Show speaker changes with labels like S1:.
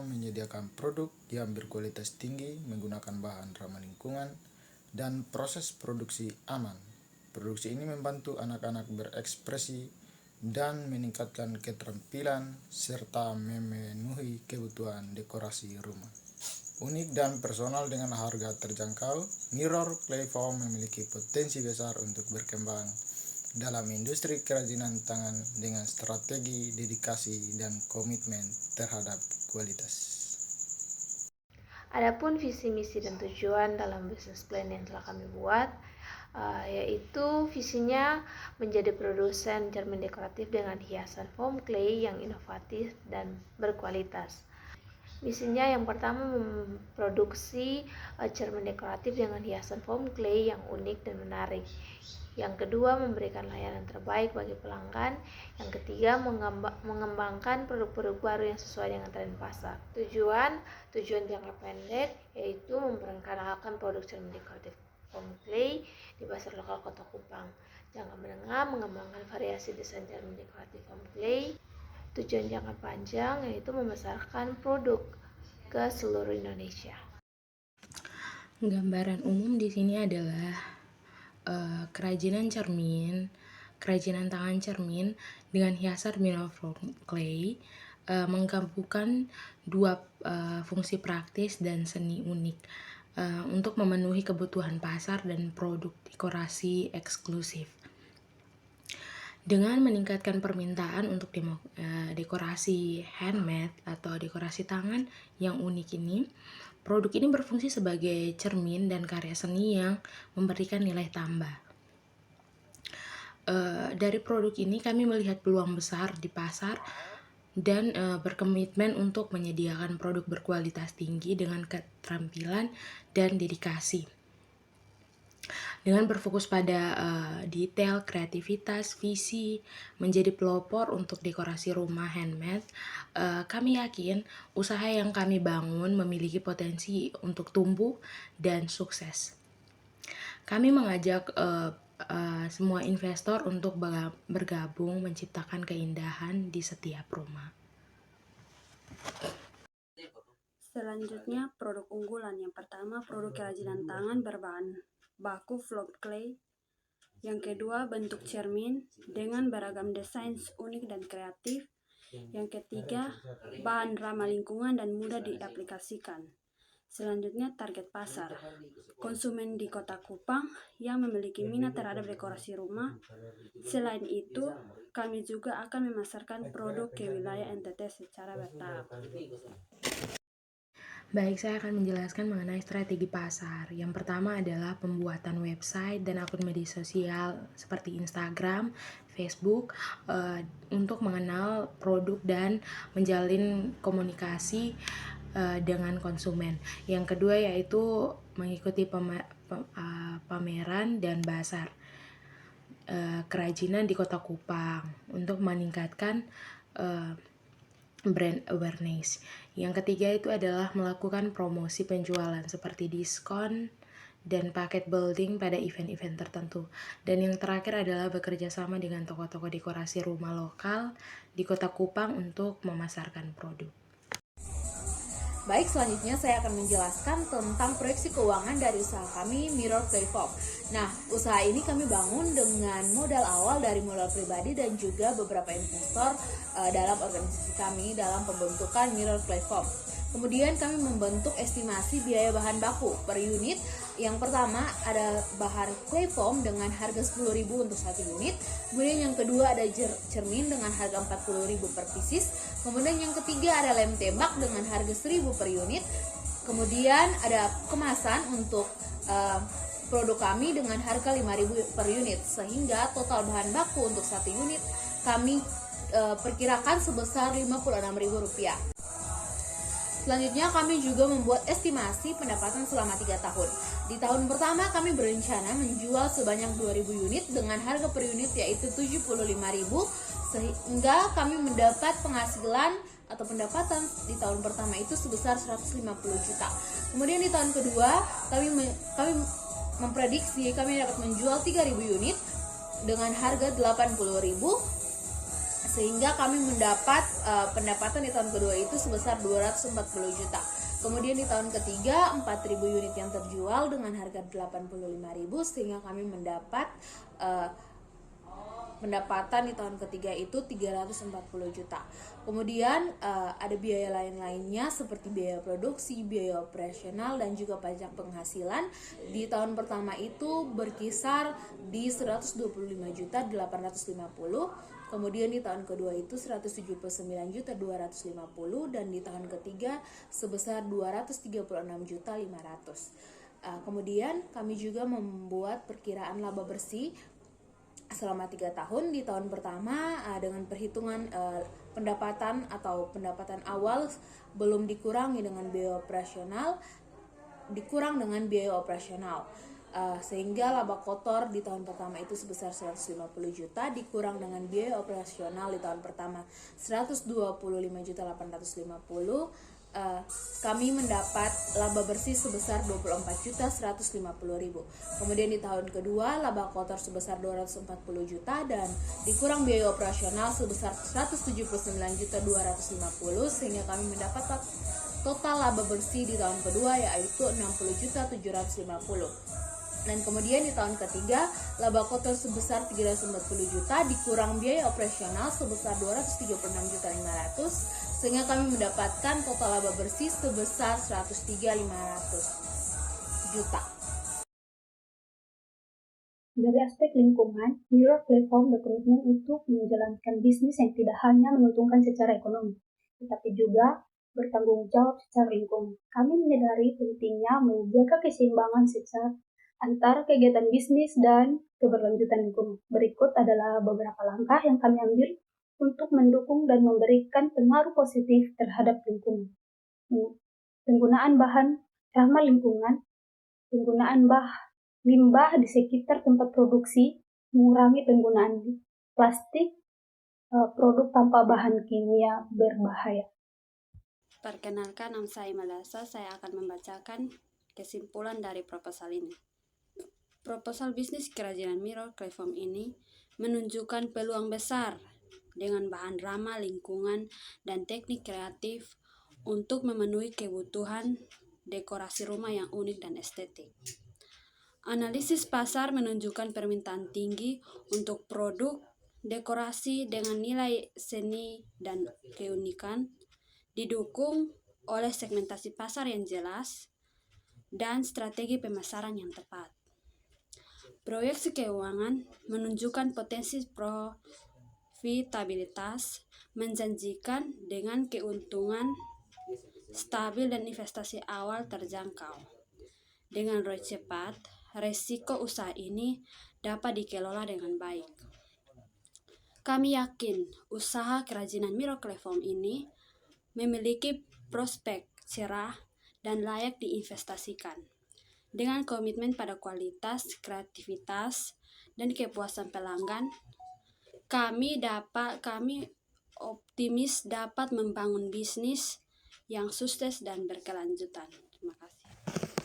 S1: Foam menyediakan produk yang berkualitas tinggi menggunakan bahan ramah lingkungan dan proses produksi aman. Produksi ini membantu anak-anak berekspresi dan meningkatkan keterampilan serta memenuhi kebutuhan dekorasi rumah. Unik dan personal dengan harga terjangkau, Mirror Clay Foam memiliki potensi besar untuk berkembang dalam industri kerajinan tangan dengan strategi, dedikasi, dan komitmen terhadap kualitas.
S2: Adapun visi, misi, dan tujuan dalam business plan yang telah kami buat, yaitu visinya menjadi produsen cermin dekoratif dengan hiasan foam clay yang inovatif dan berkualitas. Misinya yang pertama memproduksi cermin dekoratif dengan hiasan foam clay yang unik dan menarik. Yang kedua, memberikan layanan terbaik bagi pelanggan. Yang ketiga, mengembangkan produk-produk baru yang sesuai dengan tren pasar. Tujuan jangka pendek yaitu memperkenalkan produk cermin dekoratif foam clay di pasar lokal Kota Kupang. Jangka menengah, mengembangkan variasi desain cermin dekoratif foam clay. Tujuan jangka panjang yaitu memasarkan produk ke seluruh Indonesia.
S3: Gambaran umum di sini adalah kerajinan tangan cermin dengan hiasan foam clay menggabungkan dua fungsi praktis dan seni unik untuk memenuhi kebutuhan pasar dan produk dekorasi eksklusif. Dengan meningkatkan permintaan untuk dekorasi handmade atau dekorasi tangan yang unik ini, produk ini berfungsi sebagai cermin dan karya seni yang memberikan nilai tambah. Dari produk ini kami melihat peluang besar di pasar dan berkomitmen untuk menyediakan produk berkualitas tinggi dengan keterampilan dan dedikasi. Dengan berfokus pada detail, kreativitas, visi, menjadi pelopor untuk dekorasi rumah handmade, kami yakin usaha yang kami bangun memiliki potensi untuk tumbuh dan sukses. Kami mengajak semua investor untuk bergabung menciptakan keindahan di setiap rumah.
S4: Selanjutnya, produk unggulan. Yang pertama, produk kerajinan tangan berbahan baku foam clay. Yang kedua, bentuk cermin dengan beragam desain unik dan kreatif. Yang ketiga, bahan ramah lingkungan dan mudah diaplikasikan. Selanjutnya, target pasar. Konsumen di Kota Kupang yang memiliki minat terhadap dekorasi rumah. Selain itu, kami juga akan memasarkan produk ke wilayah NTT secara bertahap.
S3: Baik, saya akan menjelaskan mengenai strategi pasar. Yang pertama adalah pembuatan website dan akun media sosial seperti Instagram, Facebook untuk mengenal produk dan menjalin komunikasi dengan konsumen. Yang kedua yaitu mengikuti pameran dan bazar kerajinan di Kota Kupang untuk meningkatkan brand awareness. Yang ketiga itu adalah melakukan promosi penjualan seperti diskon dan paket building pada event-event tertentu. Dan yang terakhir adalah bekerja sama dengan toko-toko dekorasi rumah lokal di Kota Kupang untuk memasarkan produk.
S5: Baik, selanjutnya saya akan menjelaskan tentang proyeksi keuangan dari usaha kami, Mirror Clay Foam. Nah, usaha ini kami bangun dengan modal awal dari modal pribadi dan juga beberapa investor dalam organisasi kami dalam pembentukan Mirror Clay Foam. Kemudian kami membentuk estimasi biaya bahan baku per unit. Yang pertama ada bahan clay foam dengan harga 10.000 untuk satu unit. Kemudian yang kedua ada cermin dengan harga 40.000 per pieces. Kemudian yang ketiga ada lem tembak dengan harga 1.000 per unit. Kemudian ada kemasan untuk produk kami dengan harga 5.000 per unit. Sehingga total bahan baku untuk satu unit kami perkirakan sebesar Rp56.000. Selanjutnya kami juga membuat estimasi pendapatan selama 3 tahun. Di tahun pertama kami berencana menjual sebanyak 2.000 unit dengan harga per unit yaitu 75.000, sehingga kami mendapat penghasilan atau pendapatan di tahun pertama itu sebesar 150 juta. Kemudian di tahun kedua kami memprediksi kami dapat menjual 3.000 unit dengan harga 80.000, sehingga kami mendapat pendapatan di tahun kedua itu sebesar 240 juta. Kemudian di tahun ketiga 4.000 unit yang terjual dengan harga 85.000, sehingga kami mendapat pendapatan di tahun ketiga itu 340 juta. Kemudian ada biaya lainnya seperti biaya produksi, biaya operasional, dan juga pajak penghasilan. Di tahun pertama itu berkisar di 125.850. Kemudian di tahun kedua itu 179.250, dan di tahun ketiga sebesar 236.500. Kemudian kami juga membuat perkiraan laba bersih selama 3 tahun. Di tahun pertama dengan perhitungan pendapatan atau pendapatan awal belum dikurangi dengan biaya operasional, sehingga laba kotor di tahun pertama itu sebesar 150 juta dikurang dengan biaya operasional di tahun pertama 125.850. Kami mendapat laba bersih sebesar 24.150.000. Kemudian di tahun kedua laba kotor sebesar 240 juta dan dikurang biaya operasional sebesar 179.250, sehingga kami mendapat total laba bersih di tahun kedua yaitu 60.750. Dan kemudian di tahun ketiga laba kotor sebesar 340 juta dikurang biaya operasional sebesar 236.500, sehingga kami mendapatkan total laba bersih sebesar 103.500 juta.
S6: Dari aspek lingkungan, Mirror Platform berkomitmen untuk menjalankan bisnis yang tidak hanya menguntungkan secara ekonomi, tetapi juga bertanggung jawab secara lingkungan. Kami menyadari pentingnya menjaga keseimbangan antara kegiatan bisnis dan keberlanjutan lingkungan. Berikut adalah beberapa langkah yang kami ambil untuk mendukung dan memberikan pengaruh positif terhadap lingkungan. Penggunaan bahan ramah lingkungan, penggunaan limbah di sekitar tempat produksi, mengurangi penggunaan plastik, produk tanpa bahan kimia berbahaya.
S4: Perkenalkan, nama saya Madasa. Saya akan membacakan kesimpulan dari proposal ini. Proposal bisnis kerajinan Mirror Clay Foam ini menunjukkan peluang besar dengan bahan ramah lingkungan dan teknik kreatif untuk memenuhi kebutuhan dekorasi rumah yang unik dan estetik. Analisis pasar menunjukkan permintaan tinggi untuk produk dekorasi dengan nilai seni dan keunikan, didukung oleh segmentasi pasar yang jelas dan strategi pemasaran yang tepat. Proyeksi keuangan menunjukkan potensi profitabilitas menjanjikan dengan keuntungan stabil dan investasi awal terjangkau. Dengan ROI cepat, resiko usaha ini dapat dikelola dengan baik. Kami yakin usaha kerajinan Mirror Clay Foam ini memiliki prospek cerah dan layak diinvestasikan. Dengan komitmen pada kualitas, kreativitas, dan kepuasan pelanggan, kami optimis dapat membangun bisnis yang sukses dan berkelanjutan. Terima kasih.